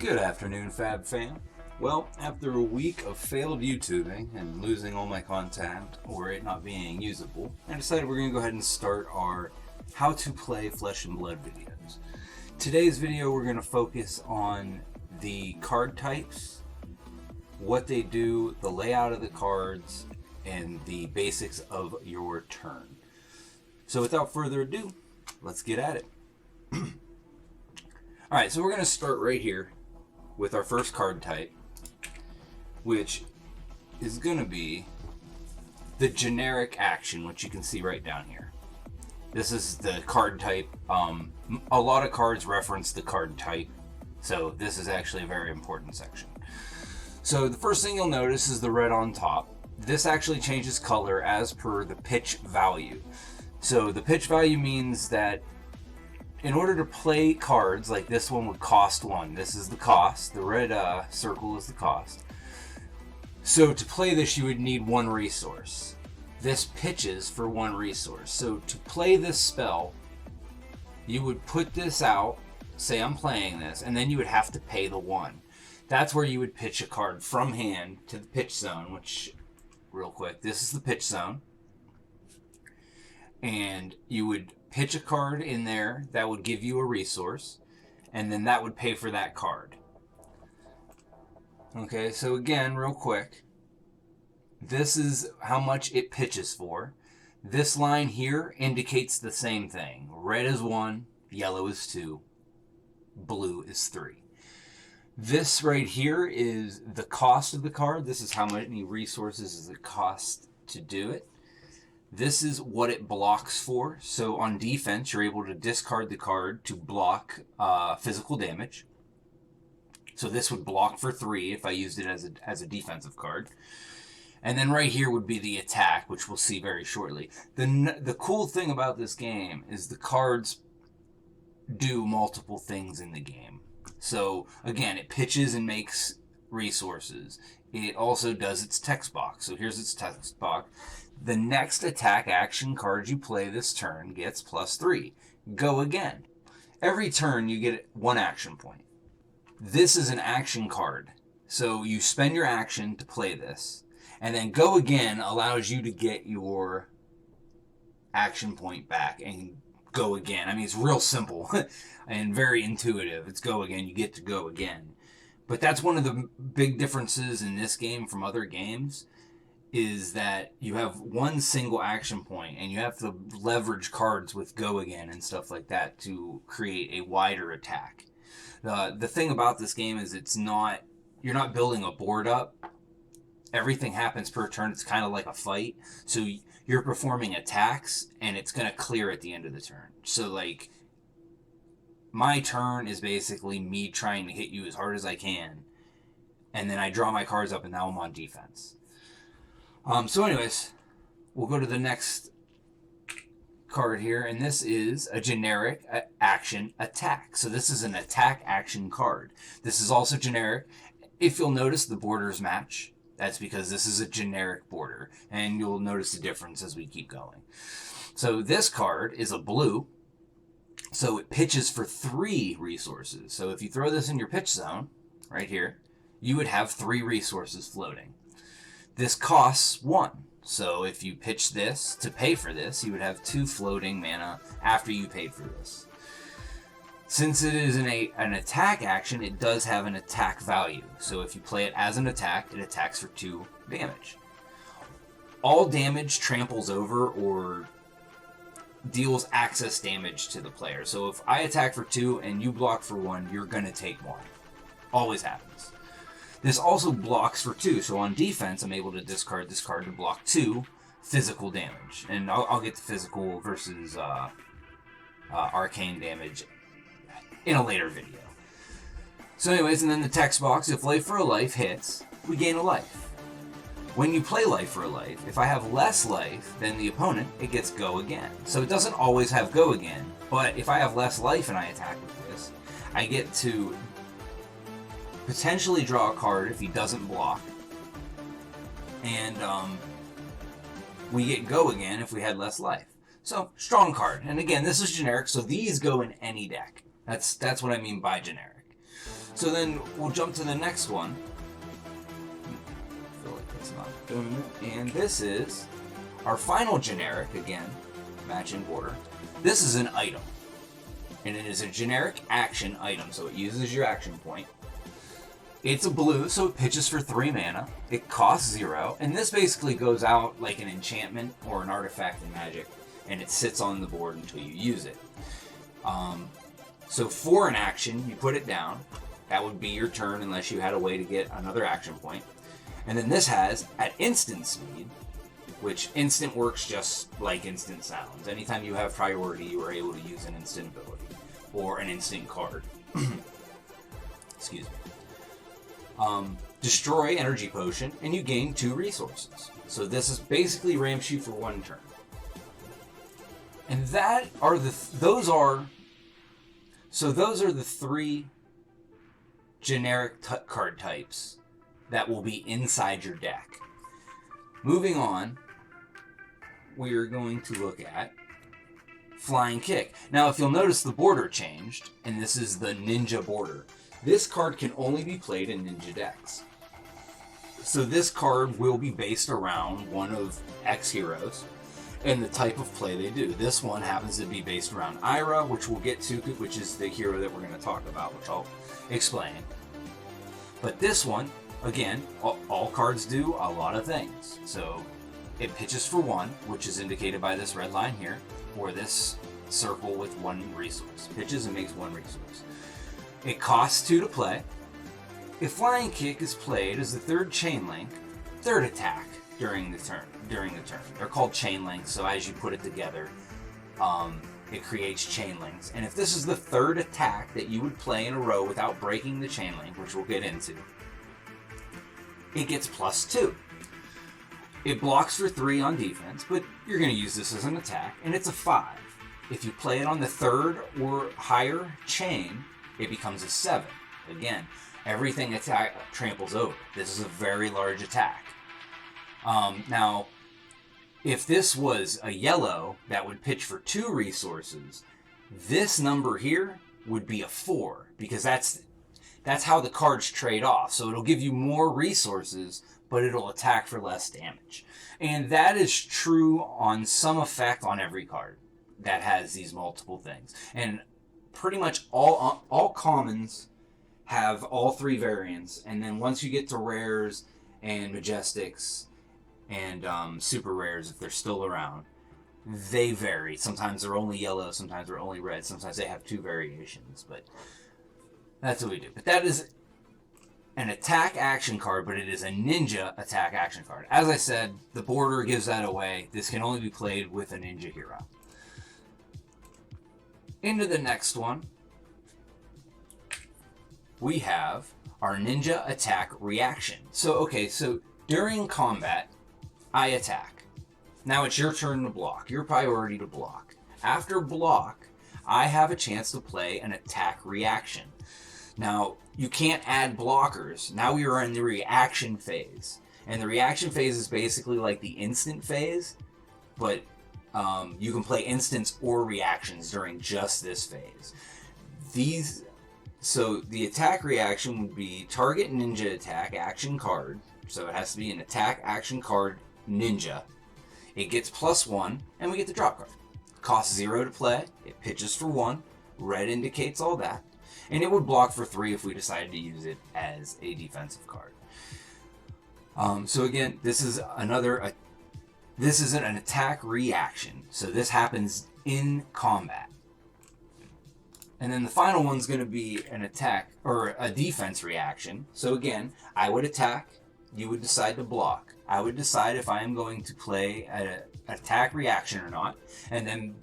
Good afternoon, Fab Fam. Well, after a week of failed YouTubing and losing all my content or it not being usable, I decided we're going to go ahead and start our how to play Flesh and Blood videos. Today's video we're going to focus on the card types, what they do, the layout of the cards, and the basics of your turn. So without further ado, let's get at it. Alright, so we're going to start right here with our first card type, which is going to be the generic action, which you can see right down here. This is the card type. A lot of cards reference the card type, so this is actually a very important section. So the first thing you'll notice is the red on top. This actually changes color as per the pitch value. So the pitch value means that in order to play cards, like this one would cost 1. This is the cost. The red circle is the cost. So to play this, you would need 1 resource. This pitches for 1 resource. So to play this spell, you would put this out, say I'm playing this, and then you would have to pay the 1. That's where you would pitch a card from hand to the pitch zone, which, real quick, this is the pitch zone. And you would pitch a card in there that would give you a resource, and then that would pay for that card. Okay, so again, real quick, this is how much it pitches for. This line here indicates the same thing. Red is 1, yellow is 2, blue is 3. This right here is the cost of the card. This is how many resources it costs to do it. This is what it blocks for. So on defense, you're able to discard the card to block physical damage. So this would block for 3 if I used it as a defensive card. And then right here would be the attack, which we'll see very shortly. The cool thing about this game is the cards do multiple things in the game. So again, it pitches and makes resources. It also does its text box. So here's its text box. The next attack action card you play this turn gets +3. Go again. Every turn you get 1 action point. This is an action card. So you spend your action to play this. And then go again allows you to get your action point back and go again. I mean, it's real simple and very intuitive. It's go again. You get to go again. But that's one of the big differences in this game from other games, is that you have 1 single action point and you have to leverage cards with go again and stuff like that to create a wider attack. The thing about this game is you're not building a board up. Everything happens per turn. It's kind of like a fight. So you're performing attacks and it's going to clear at the end of the turn. So like my turn is basically me trying to hit you as hard as I can. And then I draw my cards up and now I'm on defense. So anyways, we'll go to the next card here, and this is a generic action attack. So this is an attack action card. This is also generic. If you'll notice, the borders match. That's because this is a generic border, and you'll notice the difference as we keep going. So this card is a blue, so it pitches for 3 resources. So if you throw this in your pitch zone, right here, you would have 3 resources floating. This costs 1. So if you pitch this to pay for this, you would have 2 floating mana after you paid for this. Since it is an attack action, it does have an attack value. So if you play it as an attack, it attacks for 2 damage. All damage tramples over or deals access damage to the player. So if I attack for 2 and you block for 1, you're going to take 1. Always happens. This also blocks for 2, so on defense, I'm able to discard this card to block 2 physical damage. And I'll get to physical versus arcane damage in a later video. So anyways, and then the text box, if Life for a Life hits, we gain a life. When you play Life for a Life, if I have less life than the opponent, it gets go again. So it doesn't always have go again, but if I have less life and I attack with this, I get to potentially draw a card if he doesn't block, and we get go again if we had less life. So strong card, and again, this is generic, so these go in any deck. That's what I mean by generic. So then we'll jump to the next one. I feel like that's not doing it. And this is our final generic, again, matching border. This is an item. And it is a generic action item, so it uses your action point. It's a blue, so it pitches for 3 mana. It costs 0, and this basically goes out like an enchantment or an artifact in Magic, and it sits on the board until you use it. So for an action, you put it down. That would be your turn unless you had a way to get another action point. And then this has, at instant speed, which instant works just like instant sounds. Anytime you have priority, you are able to use an instant ability or an instant card. Excuse me. Destroy energy potion, and you gain 2 resources. So this is basically ramps you for 1 turn. And those are the 3 generic card types that will be inside your deck. Moving on, we are going to look at Flying Kick. Now, if you'll notice, the border changed, and this is the Ninja border. This card can only be played in Ninja decks. So this card will be based around one of X heroes and the type of play they do. This one happens to be based around Ira, which we'll get to, which is the hero that we're going to talk about, which I'll explain. But this one, again, all cards do a lot of things. So it pitches for 1, which is indicated by this red line here, or this circle with 1 resource. Pitches and makes 1 resource. It costs 2 to play. If Flying Kick is played as the 3rd chain link, 3rd attack during the turn. They're called chain links, so as you put it together, it creates chain links. And if this is the 3rd attack that you would play in a row without breaking the chain link, which we'll get into, it gets +2. It blocks for 3 on defense, but you're going to use this as an attack, and it's a 5. If you play it on the 3rd or higher chain, it becomes a 7. Again, everything attack tramples over. This is a very large attack. Now, if this was a yellow that would pitch for 2 resources, this number here would be a 4, because that's how the cards trade off. So it'll give you more resources, but it'll attack for less damage. And that is true on some effect on every card that has these multiple things. And pretty much all commons have all 3 variants, and then once you get to rares and majestics and super rares, if they're still around, they vary. Sometimes they're only yellow, sometimes they're only red, sometimes they have 2 variations, but that's what we do. But that is an attack action card, but it is a ninja attack action card. As I said, the border gives that away. This can only be played with a ninja hero. Into the next one, we have our ninja attack reaction. So during combat, I attack. Now it's your turn to block, your priority to block. After block, I have a chance to play an attack reaction. Now, you can't add blockers. Now we are in the reaction phase. And the reaction phase is basically like the instant phase, but you can play instants or reactions during just this phase. So the attack reaction would be target ninja attack action card. So it has to be an attack action card ninja. It gets +1, and we get the drop card. Costs 0 to play. It pitches for 1. Red indicates all that. And it would block for 3 if we decided to use it as a defensive card. So again, this is an attack reaction. So this happens in combat. And then the final one's going to be an attack or a defense reaction. So again, I would attack, you would decide to block. I would decide if I am going to play an attack reaction or not, and then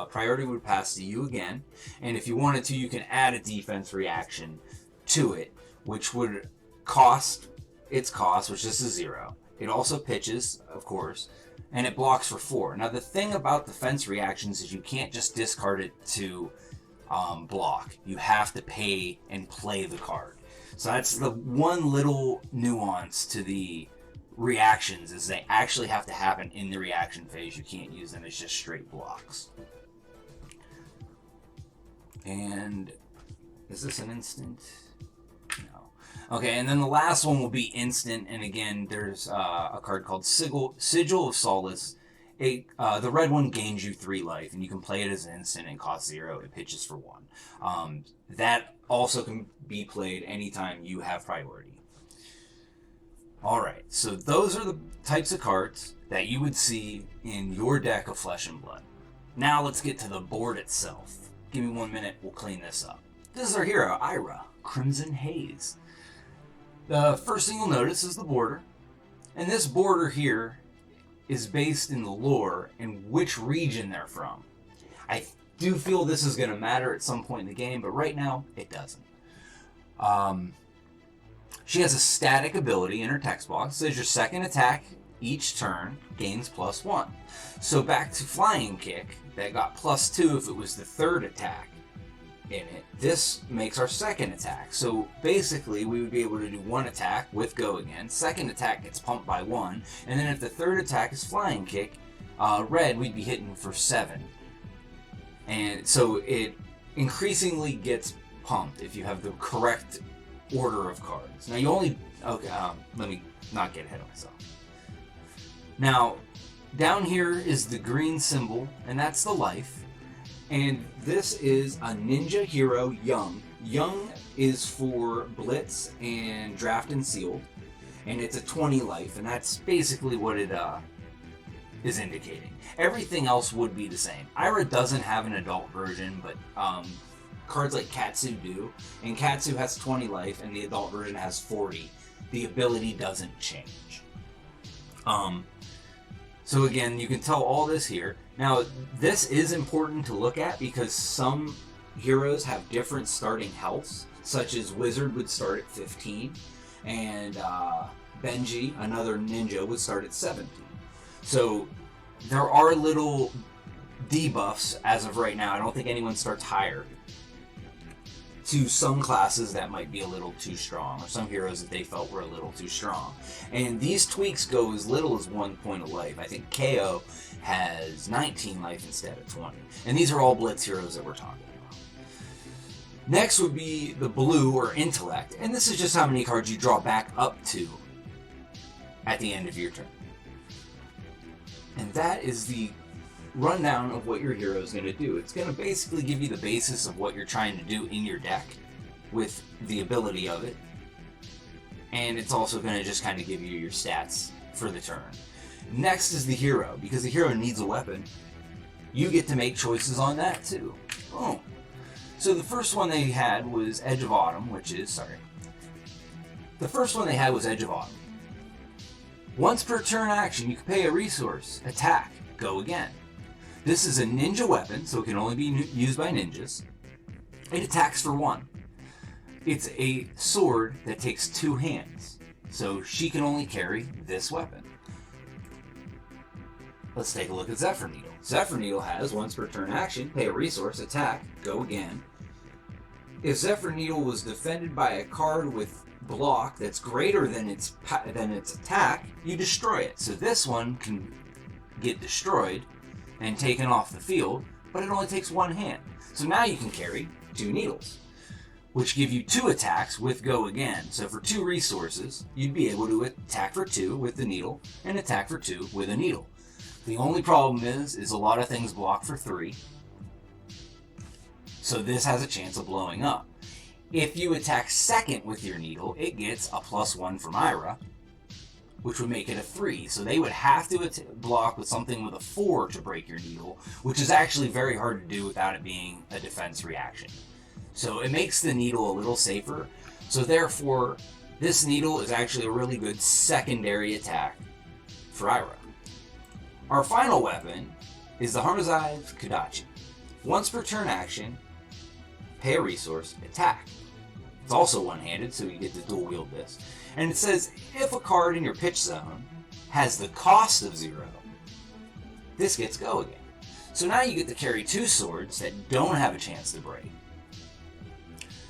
priority would pass to you again. And if you wanted to, you can add a defense reaction to it, which would cost its cost, which is a 0. It also pitches, of course, and it blocks for 4. Now the thing about defense reactions is you can't just discard it to block. You have to pay and play the card. So that's the one little nuance to the reactions, is they actually have to happen in the reaction phase. You can't use them as just straight blocks. And is this an instant? Okay, and then the last one will be instant, and again, there's a card called Sigil of Solace. The red one gains you 3 life, and you can play it as an instant and costs 0. It pitches for 1. That also can be played anytime you have priority. Alright, so those are the types of cards that you would see in your deck of Flesh and Blood. Now let's get to the board itself. Give me 1 minute, we'll clean this up. This is our hero, Ira, Crimson Haze. The first thing you'll notice is the border. And this border here is based in the lore and which region they're from. I do feel this is going to matter at some point in the game, but right now, it doesn't. She has a static ability in her text box. It says your second attack each turn gains +1. So back to Flying Kick, that got +2 if it was the third attack in it. This makes our second attack. So basically, we would be able to do 1 attack with Go Again. Second attack gets pumped by 1. And then if the third attack is Flying Kick, red, we'd be hitting for 7. And so it increasingly gets pumped if you have the correct order of cards. Now you only... Okay, let me not get ahead of myself. Now, down here is the green symbol, and that's the life. And this is a ninja hero, Young. Young is for Blitz and Draft and Sealed, and it's a 20 life, and that's basically what it is indicating. Everything else would be the same. Ira doesn't have an adult version, but cards like Katsu do, and Katsu has 20 life, and the adult version has 40. The ability doesn't change. So again, you can tell all this here. Now, this is important to look at because some heroes have different starting healths, such as Wizard would start at 15, and Benji, another ninja, would start at 17. So there are little debuffs as of right now. I don't think anyone starts higher to some classes that might be a little too strong, or some heroes that they felt were a little too strong. And these tweaks go as little as 1 point of life. I think KO has 19 life instead of 20. And these are all Blitz heroes that we're talking about. Next would be the blue, or Intellect, and this is just how many cards you draw back up to at the end of your turn. And that is the rundown of what your hero is going to do. It's going to basically give you the basis of what you're trying to do in your deck with the ability of it. And it's also going to just kind of give you your stats for the turn. Next is the hero. Because the hero needs a weapon, you get to make choices on that too. Boom. So the first one they had was Edge of Autumn, The first one they had was Edge of Autumn. Once per turn action, you can pay a resource, attack, go again. This is a ninja weapon, so it can only be used by ninjas. It attacks for 1. It's a sword that takes 2 hands, so she can only carry this weapon. Let's take a look at Zephyr Needle. Zephyr Needle has once per turn action, pay a resource, attack, go again. If Zephyr Needle was defended by a card with block that's greater than its attack, you destroy it. So this one can get destroyed and taken off the field, but it only takes 1 hand. So now you can carry 2 needles, which give you 2 attacks with go again. So for 2 resources, you'd be able to attack for 2 with the needle and attack for 2 with a needle. The only problem is a lot of things block for 3. So this has a chance of blowing up. If you attack second with your needle, it gets a +1 from Ira, which would make it a 3. So they would have to block with something with a 4 to break your needle, which is actually very hard to do without it being a defense reaction. So it makes the needle a little safer. So therefore, this needle is actually a really good secondary attack for Ira. Our final weapon is the Homozygote. Once per turn action, pay a resource, attack. It's also one-handed, so you get to dual wield this. And it says, if a card in your pitch zone has the cost of 0, this gets go again. So now you get to carry 2 swords that don't have a chance to break.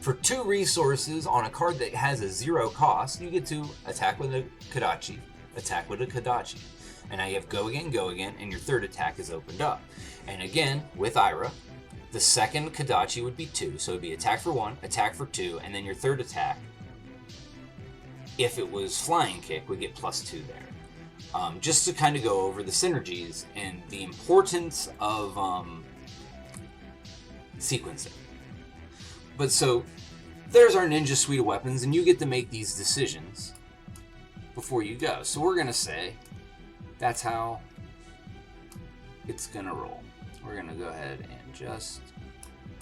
For 2 resources on a card that has a 0 cost, you get to attack with a Kodachi, attack with a Kodachi. And now you have go again, and your third attack is opened up. And again, with Ira, the second Kodachi would be 2, so it would be attack for 1, attack for 2, and then your third attack if it was flying kick, we get +2 there. Just to kind of go over the synergies and the importance of sequencing. But so, there's our ninja suite of weapons, and you get to make these decisions before you go. So we're going to say that's how it's going to roll. We're going to go ahead and just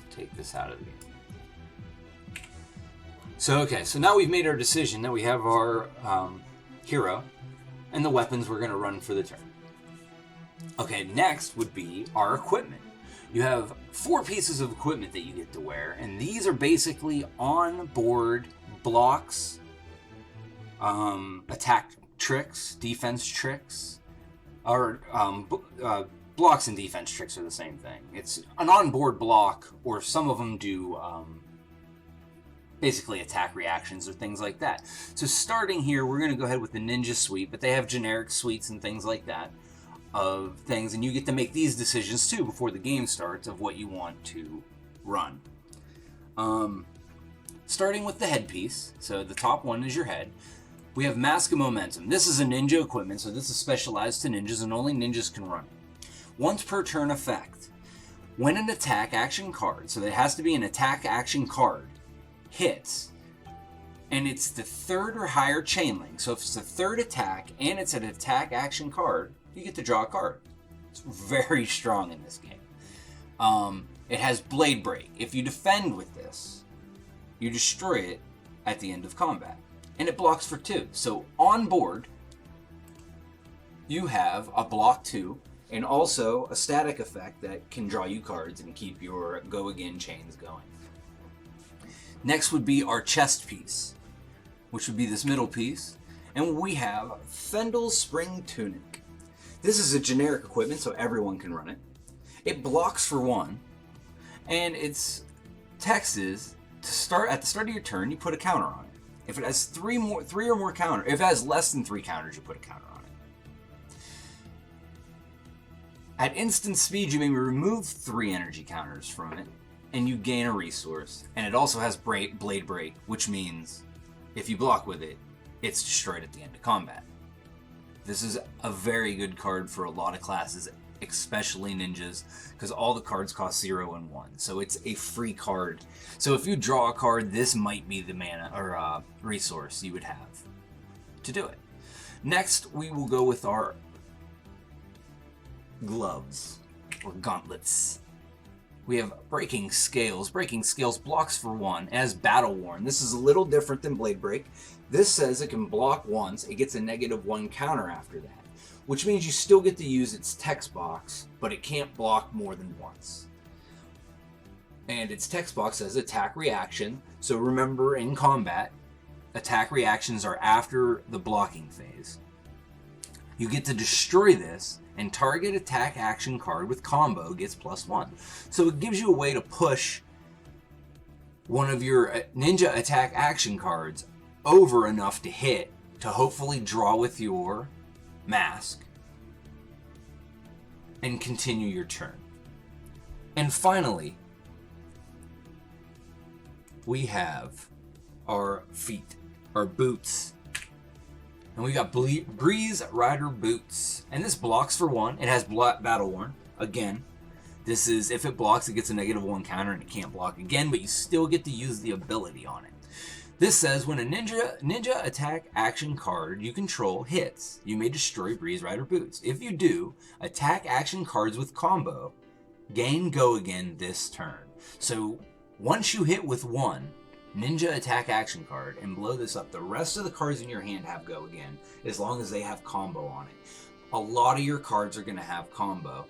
take this out of the game. So, okay, so now we've made our decision that we have our hero and the weapons we're going to run for the turn. Okay, next would be our equipment. You have 4 pieces of equipment that you get to wear, and these are basically on-board blocks, attack tricks, defense tricks, or blocks and defense tricks are the same thing. It's an on-board block, or some of them do basically attack reactions or things like that. So starting here, we're going to go ahead with the ninja suite, but they have generic suites and things like that of things, and you get to make these decisions too before the game starts of what you want to run. Starting with the headpiece, so the top one is your head. We have Mask of Momentum. This is a ninja equipment, so this is specialized to ninjas, and only ninjas can run it. Once per turn effect, when an attack action card, so it has to be an attack action card, hits, and it's the 3rd or higher chain link, so if it's the 3rd attack and it's an attack action card, you get to draw a card. It's very strong in this game. It has Blade Break. If you defend with this, you destroy it at the end of combat. And it blocks for 2. So on board, you have a block 2 and also a static effect that can draw you cards and keep your go again chains going. Next would be our chest piece, which would be this middle piece. And we have Fendel's Spring Tunic. This is a generic equipment, so everyone can run it. It blocks for 1, and its text is to start at the start of your turn. You put a counter on it. If it has 3 or more counters, if it has less than 3 counters, you put a counter on it. At instant speed, you may remove 3 energy counters from it, and you gain a resource. And it also has Blade Break, which means if you block with it, it's destroyed at the end of combat. This is a very good card for a lot of classes, especially ninjas, because all the cards cost 0 and 1. So it's a free card. So if you draw a card, this might be the mana or resource you would have to do it. Next, we will go with our gloves or gauntlets. We have Breaking Scales. Breaking Scales blocks for 1 as Battle Worn. This is a little different than Blade Break. This says it can block once. It gets a -1 counter after that, which means you still get to use its text box, but it can't block more than once. And its text box says attack reaction. So remember, in combat, attack reactions are after the blocking phase. You get to destroy this, and target attack action card with combo gets +1. So it gives you a way to push one of your ninja attack action cards over enough to hit, to hopefully draw with your mask, and continue your turn. And finally, we have our feet, our boots. And we got Breeze Ryder boots. And this blocks for 1. It has Battle Worn. Again, this is, if it blocks, it gets a -1 counter and it can't block again, but you still get to use the ability on it. This says when a ninja attack action card you control hits, you may destroy Breeze Ryder boots. If you do, attack action cards with combo gain go again this turn. So once you hit with 1 ninja attack action card and blow this up, the rest of the cards in your hand have go again, as long as they have combo on it. A lot of your cards are going to have combo.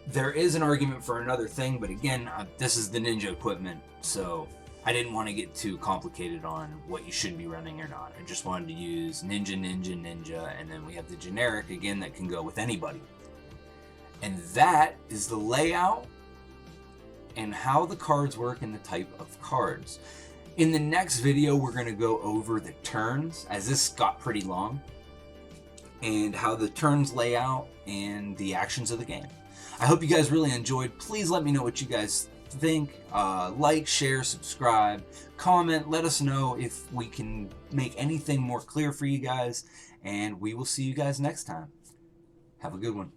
There is an argument for another thing, but again, this is the ninja equipment, so I didn't want to get too complicated on what you should be running or not. I just wanted to use ninja, and then we have the generic again that can go with anybody. And that is the layout and how the cards work and the type of cards. In the next video, we're going to go over the turns, as this got pretty long, and how the turns lay out and the actions of the game. I hope you guys really enjoyed. Please let me know what you guys think. Like, share, subscribe, comment. Let us know if we can make anything more clear for you guys. And we will see you guys next time. Have a good one.